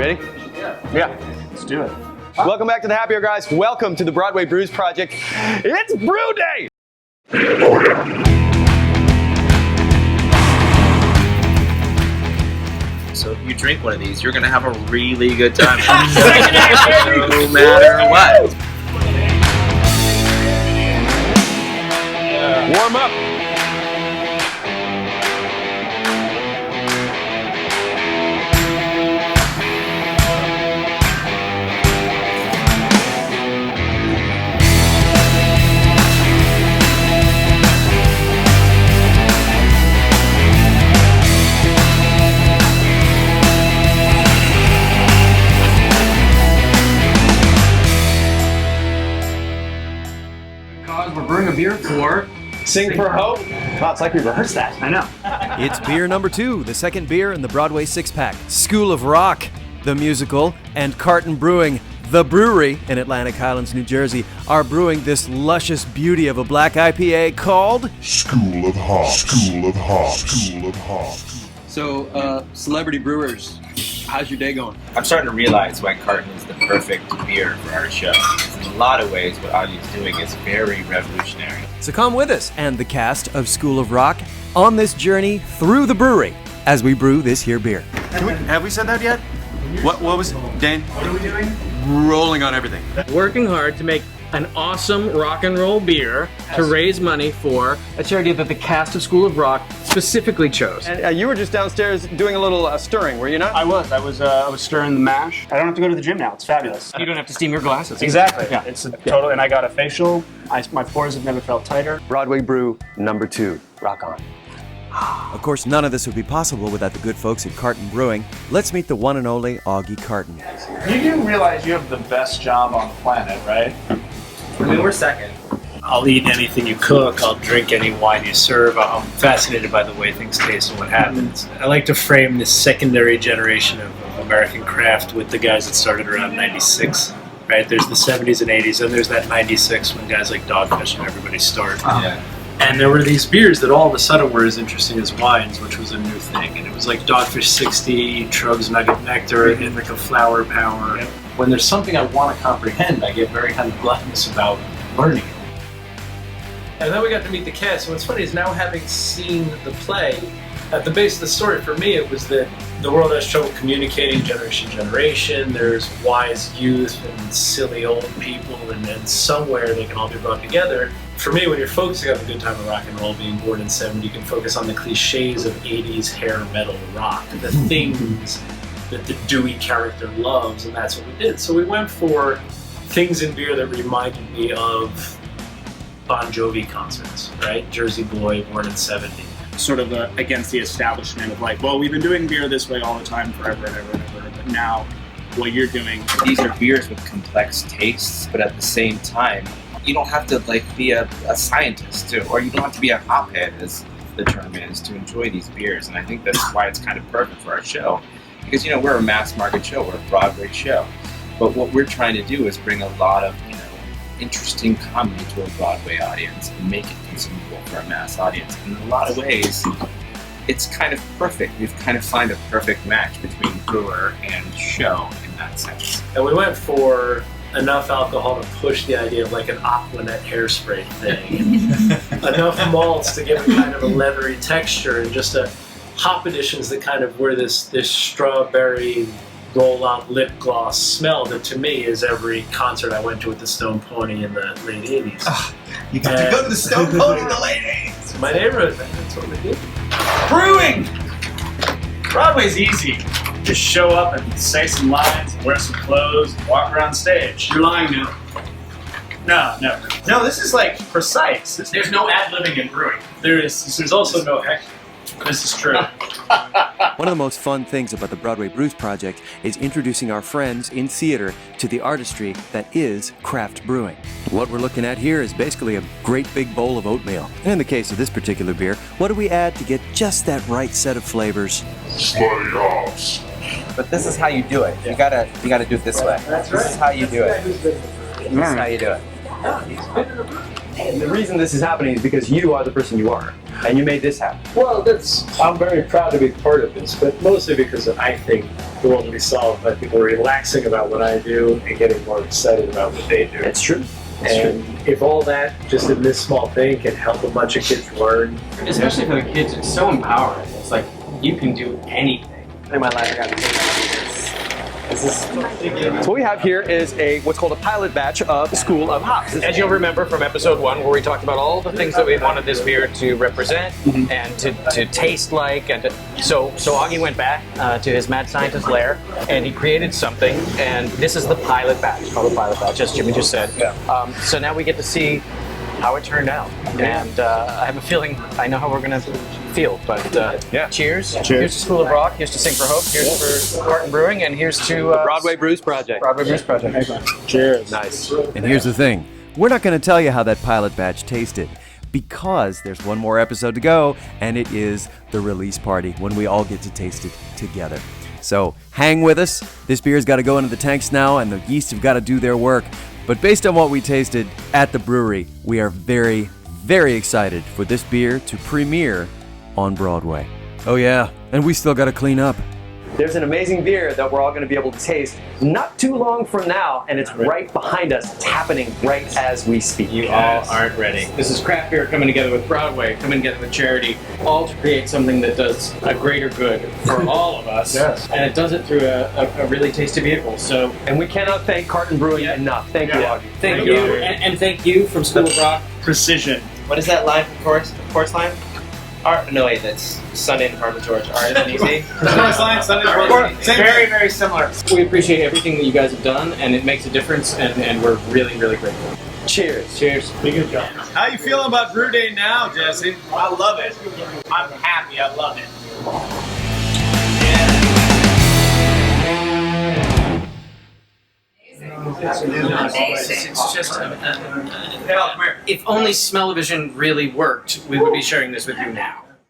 Ready? Yeah. Let's do it. Welcome back to the Happy Hour, guys. Welcome to the Broadway Brews Project. It's Brew Day! So if you drink one of these, you're going to have a really good time. No matter what. Warm up. We're brewing a beer for Sing for Hope. Wow, it's like we rehearsed that. I know. It's beer number 2, the second beer in the Broadway six-pack. School of Rock, the musical, and Carton Brewing, the brewery in Atlantic Highlands, New Jersey, are brewing this luscious beauty of a black IPA called School of Hops. School of Hops. School of Hops. So, Celebrity Brewers, how's your day going? I'm starting to realize why Carton is the perfect beer for our show. In a lot of ways, what Augie's doing is very revolutionary. So come with us and the cast of School of Rock on this journey through the brewery as we brew this here beer. Have we said that yet? What was it? Dane? What are we doing? Rolling on everything. Working hard to make an awesome rock and roll beer to raise money for a charity that the cast of School of Rock specifically chose. And you were just downstairs doing a little stirring, were you not? I was stirring the mash. I don't have to go to the gym now. It's fabulous. You don't have to steam your glasses. Exactly. Yeah. It's a total, and I got a facial. My pores have never felt tighter. Broadway Brew number 2. Rock on. Of course, none of this would be possible without the good folks at Carton Brewing. Let's meet the one and only Augie Carton. You do realize you have the best job on the planet, right? I mean, we're second. I'll eat anything you cook. I'll drink any wine you serve. I'm fascinated by the way things taste and what happens. I like to frame this secondary generation of American craft with the guys that started around 96. Right? There's the 70s and 80s, and there's that 96 when guys like Dogfish and everybody start. Yeah. And there were these beers that all of a sudden were as interesting as wines, which was a new thing. And it was like Dogfish 60, Tröegs Nugget Nectar, Indica Flower Power. And when there's something I want to comprehend, I get very kind of gluttonous about learning it. And then we got to meet the cast. And what's funny is now having seen the play, at the base of the story for me, it was that the world has trouble communicating generation to generation. There's wise youth and silly old people, and then somewhere they can all be brought together. For me, when you're focusing on the good time of rock and roll, being born in '70, you can focus on the cliches of 80s hair metal rock, the things that the Dewey character loves, and that's what we did. So we went for things in beer that reminded me of Bon Jovi concerts, right? Jersey Boy, born in '70. Sort of against the establishment of like, well, we've been doing beer this way all the time forever and ever and ever, but now what you're doing. These are beers with complex tastes, but at the same time, you don't have to like be a scientist too, or you don't have to be a hophead, as the term is, to enjoy these beers. And I think that's why it's kind of perfect for our show, because we're a mass market show, we're a Broadway show, but what we're trying to do is bring a lot of interesting comedy to a Broadway audience and make it consumable for a mass audience. In a lot of ways, it's kind of perfect. We've kind of found a perfect match between brewer and show in that sense. And we went for enough alcohol to push the idea of like an Aquanet hairspray thing. Enough malts to give it kind of a leathery texture, and just a hop additions that kind of were this strawberry roll-out lip gloss smell that to me is every concert I went to with the Stone Pony in the late 80s. You got to go to the Stone Pony in the late 80s. My neighborhood, that's what we did. Brewing! Broadway's easy. Just show up and say some lines, wear some clothes, and walk around stage. You're lying now. No, this is like precise. There's no ad-libbing in brewing. There's also no heck. This is true. One of the most fun things about the Broadway Brews project is introducing our friends in theater to the artistry that is craft brewing. What we're looking at here is basically a great big bowl of oatmeal. And in the case of this particular beer, what do we add to get just that right set of flavors? Slutty hops. But this is how you do it. You gotta do it this way. This is how you do it. This is how you do it. And the reason this is happening is because you are the person you are, and you made this happen. Well, I'm very proud to be part of this, but mostly because I think the world will be solved by people relaxing about what I do and getting more excited about what they do. It's true. And if all that, just in this small thing, can help a bunch of kids learn. Especially for the kids, it's so empowering. It's like, you can do anything. In my life, I got to So what we have here is what's called a pilot batch of School of Hops. As you'll remember from episode 1, where we talked about all the things that we wanted this beer to represent and to taste like, and so Augie went back to his mad scientist lair and he created something, and this is the pilot batch. It's called the pilot batch, as Jimmy just said. Yeah. So now we get to see how it turned out, and I have a feeling I know how we're gonna feel. But cheers! Here's to School of Rock. Here's to Sing for Hope. Here's for Carton Brewing, and here's to the Broadway Brews Project. Broadway Brews Project. Cheers. Nice. And here's the thing. We're not going to tell you how that pilot batch tasted because there's one more episode to go, and it is the release party when we all get to taste it together. So hang with us. This beer's got to go into the tanks now, and the yeast have got to do their work. But based on what we tasted at the brewery, we are very, very excited for this beer to premiere on Broadway. Oh yeah, and we still got to clean up. There's an amazing beer that we're all going to be able to taste not too long from now, and it's right behind us. It's happening right as we speak. You all aren't ready. This is craft beer coming together with Broadway, coming together with charity, all to create something that does a greater good for all of us. Yes. And it does it through a really tasty vehicle. So, And we cannot thank Carton Brewing enough. Thank you, Augie. thank you, and thank you from School of Rock. Precision. What is that line from Course Line? No, wait, that's Sun in Harvard George. R isn't easy. Course Line, Sun is Very, very similar. We appreciate everything that you guys have done, and it makes a difference, and we're really, really grateful. Cheers. Cheers. Be good, John. How you feeling about Brew Day now, Jesse? I love it. I'm happy. I love it. It's just, if only Smell-O-Vision really worked, we would be sharing this with you now.